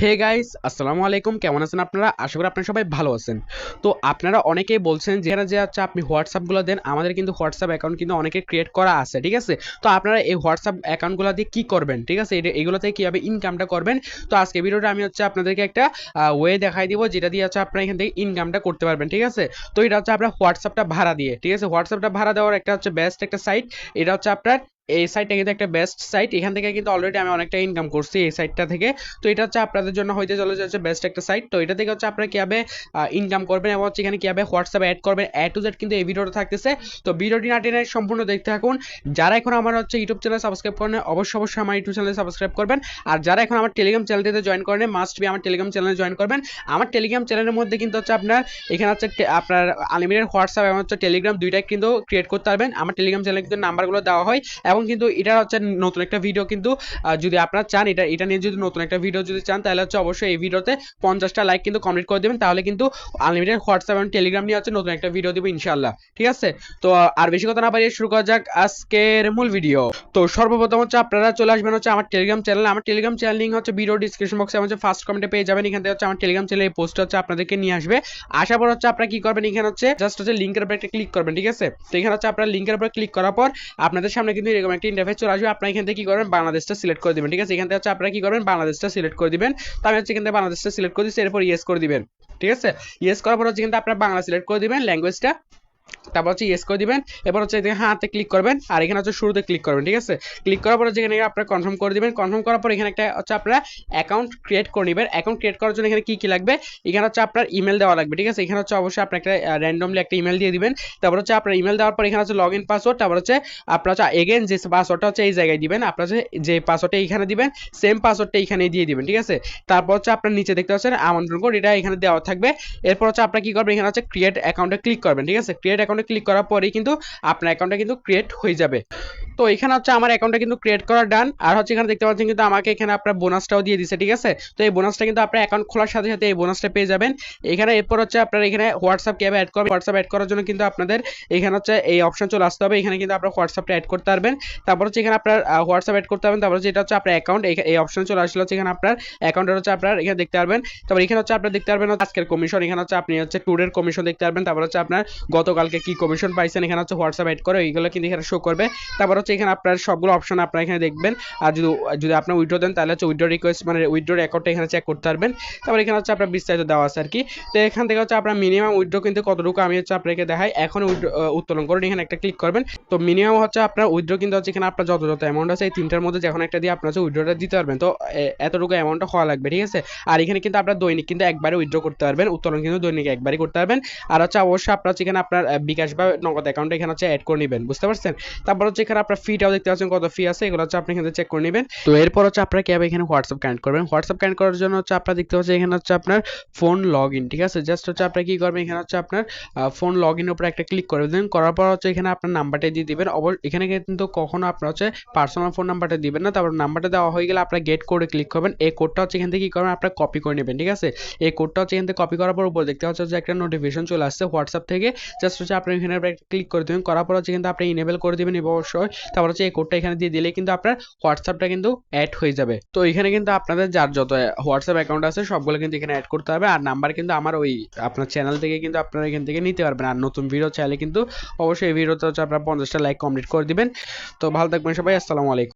Hey guys, আসসালামু আলাইকুম। কেমন আছেন আপনারা? আশা করি আপনারা সবাই ভালো আছেন। তো আপনারা অনেকেই বলছেন যেখানে যে হচ্ছে আপনি হোয়াটসঅ্যাপগুলো দেন, আমাদের কিন্তু হোয়াটসঅ্যাপ অ্যাকাউন্ট কিন্তু অনেকের ক্রিয়েট করা আছে, ঠিক আছে? তো আপনারা এই হোয়াটসঅ্যাপ অ্যাকাউন্টগুলো দিয়ে কি করবেন, ঠিক আছে? এগুলো থেকে কীভাবে ইনকামটা করবেন। তো আজকে ভিডিওটা আমি হচ্ছে আপনাদেরকে একটা ওয়ে দেখাই দিব, যেটা দিয়ে হচ্ছে আপনারা এখান থেকে ইনকামটা করতে পারবেন, ঠিক আছে? তো এটা হচ্ছে আপনার হোয়াটসঅ্যাপটা ভাড়া দিয়ে, ঠিক আছে? হোয়াটসঅ্যাপটা ভাড়া দেওয়ার একটা হচ্ছে বেস্ট একটা সাইট। এটা হচ্ছে আপনার এই সাইটটা কিন্তু একটা বেস্ট সাইট। এখান থেকে কিন্তু অলরেডি আমি অনেকটা ইনকাম করছি এই সাইটটা থেকে। তো এটা হচ্ছে আপনাদের জন্য হইতে চলে যাচ্ছে বেস্ট একটা সাইট। তো এটা থেকে হচ্ছে আপনারা কিভাবে ইনকাম করবেন এবং হচ্ছে এখানে কিভাবে হোয়াটসঅ্যাপ অ্যাড করবেন, এ টু জেড কিন্তু এই ভিডিওটা থাকতেছে। তো ভিডিওটি না টেনে সম্পূর্ণ দেখতে থাকুন। যারা এখন আমার হচ্ছে ইউটিউব চ্যানেল সাবস্ক্রাইব করেন, অবশ্যই আমার ইউটিউব চ্যানেল সাবস্ক্রাইব করবেন। আর যারা এখন আমার টেলিগ্রাম চ্যানেলটিতে জয়েন করেন, মাস্ট বি আমার টেলিগ্রাম চ্যানেলে জয়েন করবেন। আমার টেলিগ্রাম চ্যানেলের মধ্যে কিন্তু হচ্ছে আপনার এখানে হচ্ছে আপনার আনলিমিটেড হোয়াটসঅ্যাপ এবং হচ্ছে টেলিগ্রাম দুইটাই কিন্তু ক্রিয়েট করতে পারবেন। আমার টেলিগ্রাম চ্যানেলে কিন্তু নাম্বারগুলো দেওয়া হয় এবং কিন্তু এটা হচ্ছে নতুন একটা ভিডিও কিন্তু যদি আপনারা চান এটা নিয়ে যদি নতুন একটা ভিডিও যদি চান, তাহলে হচ্ছে অবশ্যই এই ভিডিওতে 50টা লাইক কিন্তু কমপ্লিট করে দেবেন। তাহলে কিন্তু আনলিমিটেড হোয়াটসঅ্যাপ এবং টেলিগ্রাম নিয়ে হচ্ছে নতুন একটা ভিডিও দেবো ইনশাআল্লাহ, ঠিক আছে? তো আর বেশি কথা না বাড়িয়ে শুরু করা যাক আজকের মূল ভিডিও। তো সর্বপ্রথম হচ্ছে আপনারা চলে আসবেন হচ্ছে আমার টেলিগ্রাম চ্যানেল। আমার টেলিগ্রাম চ্যানেল লিঙ্ক হচ্ছে ভিডিও ডিসক্রিপশন বক্সে হচ্ছে ফার্স্ট কমেন্টে পেয়ে যাবেন। এখান থেকে হচ্ছে আমার টেলিগ্রাম চ্যানেল এই পোস্ট হচ্ছে আপনাদেরকে নিয়ে আসবে। আসার পর হচ্ছে আপনারা কি করবেন, এখানে হচ্ছে জাস্ট হচ্ছে লিঙ্কের উপর একটা ক্লিক করবেন, ঠিক আছে? তো এখানে হচ্ছে আপনারা লিঙ্কের উপর ক্লিক করার পর আপনাদের সামনে কিন্তু এরকম একটা ইন্টারফেস চলে আসবে। আপনারা এখান থেকে কি করবেন, বাংলাদেশটা সিলেক্ট করে দিবেন, ঠিক আছে? এখান থেকে হচ্ছে আপনারা কি করবেন, বাংলাদেশটা সিলেক্ট করে দিবেন। তো আমি হচ্ছে এখান থেকে বাংলাদেশটা সিলেক্ট করে দিচ্ছি, এরপর ইয়েস করে দিবেন, ঠিক আছে? ইয়েস করার পর হচ্ছে কিন্তু আপনারা বাংলা সিলেক্ট করে দিবেন, ল্যাঙ্গুয়েজটা, তারপর হচ্ছে ইয়েস করে দিবেন। এবার হচ্ছে হাতে ক্লিক করবেন আর এখানে হচ্ছে শুরুতে ক্লিক করবেন, ঠিক আছে? ক্লিক করার পরে যেখানে আপনারা কনফার্ম করে দিবেন। কনফার্ম করার পর এখানে একটা হচ্ছে আপনারা অ্যাকাউন্ট ক্রিয়েট করে নেবেন। অ্যাকাউন্ট ক্রিয়েট করার জন্য এখানে কি কি লাগবে, এখানে হচ্ছে আপনার ইমেল দেওয়া লাগবে, ঠিক আছে? এখানে হচ্ছে অবশ্যই আপনি একটা র্যান্ডমলি একটা ইমেল দিয়ে দিবেন। তারপর হচ্ছে আপনার ইমেল দেওয়ার পর এখানে হচ্ছে লগ ইন পাসওয়ার্ড, তারপর হচ্ছে আপনার হচ্ছে এগেন যে পাসওয়ার্ডটা হচ্ছে এই জায়গায় দিবেন। আপনার হচ্ছে যে পাসওয়ার্ডটা এইখানে দিবেন, সেম পাসওয়ার্ডটা এইখানে দিয়ে দিবেন, ঠিক আছে? তারপর হচ্ছে আপনার নিচে দেখতে পাচ্ছেন আমন্ত্রণ কোড, এটা এখানে দেওয়া থাকবে। এরপর হচ্ছে আপনারা কি করবেন, এখানে হচ্ছে ক্রিয়েট অ্যাকাউন্টে ক্লিক করবেন, ঠিক আছে? ক্রিয়েট অ্যাকাউন্টে ক্লিক করার পরেই কিন্তু আপনার অ্যাকাউন্টটা কিন্তু ক্রিয়েট হয়ে যাবে। তো এখানে হচ্ছে আমার অ্যাকাউন্টটা কিন্তু ক্রিয়েট করা ডান। আর হচ্ছে এখানে দেখতে পাচ্ছেন কিন্তু আমাকে এখানে আপনার বোনাসটাও দিয়ে দিছে, ঠিক আছে? তো এই বোনাসটা কিন্তু আপনার অ্যাকাউন্ট খোলার সাথে সাথে এই বোনাসটা পেয়ে যাবেন এখানে। এরপর হচ্ছে আপনার এখানে হোয়াটসঅ্যাপ কিভাবে অ্যাড করবেন, হোয়াটসঅ্যাপ অ্যাড করার জন্য কিন্তু আপনাদের এখানে হচ্ছে এই অপশন চলে আসতে হবে। এখানে কিন্তু আপনার হোয়াটসঅ্যাপটা অ্যাড করতে পারবেন। তারপর হচ্ছে এখানে আপনার হোয়াটসঅ্যাপ অ্যাড করতে পারবেন। তারপর হচ্ছে এটা হচ্ছে আপনার অ্যাকাউন্ট, এই অপশন চলে আসলে হচ্ছে এখানে আপনার অ্যাকাউন্টের হচ্ছে আপনার এখানে দেখতে পারবেন। তারপর এখানে হচ্ছে আপনার দেখতে পারবেন আজকের কমিশন, এখানে হচ্ছে আপনি হচ্ছে ট্যুরের কমিশন দেখতে পারবেন। তারপর হচ্ছে আপনার গতকালকে কি কমিশন পাইছেন, এখানে হচ্ছে হোয়াটসঅ্যাপ অ্যাড করে এইগুলো কিন্তু এখানে শো করবে। তারপর হচ্ছে এখানে আপনার সবগুলো অপশন আপনারা এখানে দেখবেন। আর যদি আপনি উইথড্র দেন, তাহলে হচ্ছে উইথড্র রিকোয়েস্ট মানে উইথড্র অ্যাকাউন্টটা এখানে চেক করতে পারবেন। তারপর এখানে হচ্ছে আপনার বিস্তারিত দেওয়া আছে আর কি। তো এখান থেকে হচ্ছে আপনার মিনিমাম উইথড্র কিন্তু কতটুকু আমি হচ্ছে আপনাকে দেখাই। এখন উত্তোলন করুন, এখানে একটা ক্লিক করবেন। তো মিনিমাম হচ্ছে আপনার উইথড্র কিন্তু হচ্ছে এখানে আপনার যত অ্যামাউন্ট আছে এই তিনটার মধ্যে যখন একটা দিয়ে আপনার হচ্ছে উইথড্রটা দিতে পারবেন। তো এতটুকু অ্যামাউন্টটা হওয়া লাগবে, ঠিক আছে? আর এখানে কিন্তু আপনার দৈনিক কিন্তু একবারে উইথড্র করতে পারবেন, উত্তোলন কিন্তু দৈনিক একবারই করতে পারবেন। আর হচ্ছে অবশ্যই আপনার হচ্ছে এখানে আপনার বিকাশ বা নগদ অ্যাকাউন্টে এখানে হচ্ছে অ্যাড করে নেবেন, বুঝতে পারছেন? তারপর হচ্ছে এখানে আপনার ফিটাও দেখতে পাচ্ছেন কত ফি আছে, এগুলো হচ্ছে আপনি এখানে চেক করে নেবেন। তো এরপর হচ্ছে আপনারা কিভাবে এখানে হোয়াটসঅ্যাপ কানেক্ট করবেন। হোয়াটসঅ্যাপ কানেক্ট করার জন্য হচ্ছে আপনারা দেখতে পাচ্ছেন এখানে হচ্ছে আপনার ফোন লগ ইন, ঠিক আছে? জাস্ট হচ্ছে আপনারা কি করবেন, এখানে হচ্ছে আপনার ফোন লগ ইনের উপর একটা ক্লিক করে দেন। করার পর হচ্ছে এখানে আপনার নাম্বারটা দিয়ে দিবেন। এখানে কিন্তু কখনো আপনার হচ্ছে পার্সোনাল ফোন নাম্বারটা দিবেন না। তারপর নাম্বারটা দেওয়া হয়ে গেলে আপনার গেট কোডে ক্লিক করবেন। এই কোডটা হচ্ছে এখান থেকে কি করবেন, আপনারা কপি করে নেবেন, ঠিক আছে? এই কোডটা হচ্ছে এখান থেকে কপি করার পর উপর দেখতে হচ্ছে যে একটা নোটিফিকেশন চলে আসছে হোয়াটসঅ্যাপ থেকে। জাস্ট হচ্ছে আপনি এখানে ক্লিক করে দেবেন। করার পর হচ্ছে কিন্তু আপনি ইনেবল করে দিবেন অবশ্যই। তারপর হচ্ছে এই কোডটা এখানে দিয়ে দিলে কিন্তু আপনার হোয়াটসঅ্যাপটা কিন্তু অ্যাড হয়ে যাবে। তো এখানে কিন্তু আপনাদের যার যত হোয়াটসঅ্যাপ অ্যাকাউন্ট আছে সবগুলো কিন্তু এখানে অ্যাড করতে হবে। আর নাম্বার কিন্তু আমার ওই আপনার চ্যানেল থেকে কিন্তু আপনারা এখান থেকে নিতে পারবেন। আর নতুন ভিডিও চাইলে কিন্তু অবশ্যই এই ভিডিওতে হচ্ছে আপনারা 50টা লাইক কমপ্লিট করে দিবেন। তো ভালো থাকবেন সবাই, আসসালামু আলাইকুম।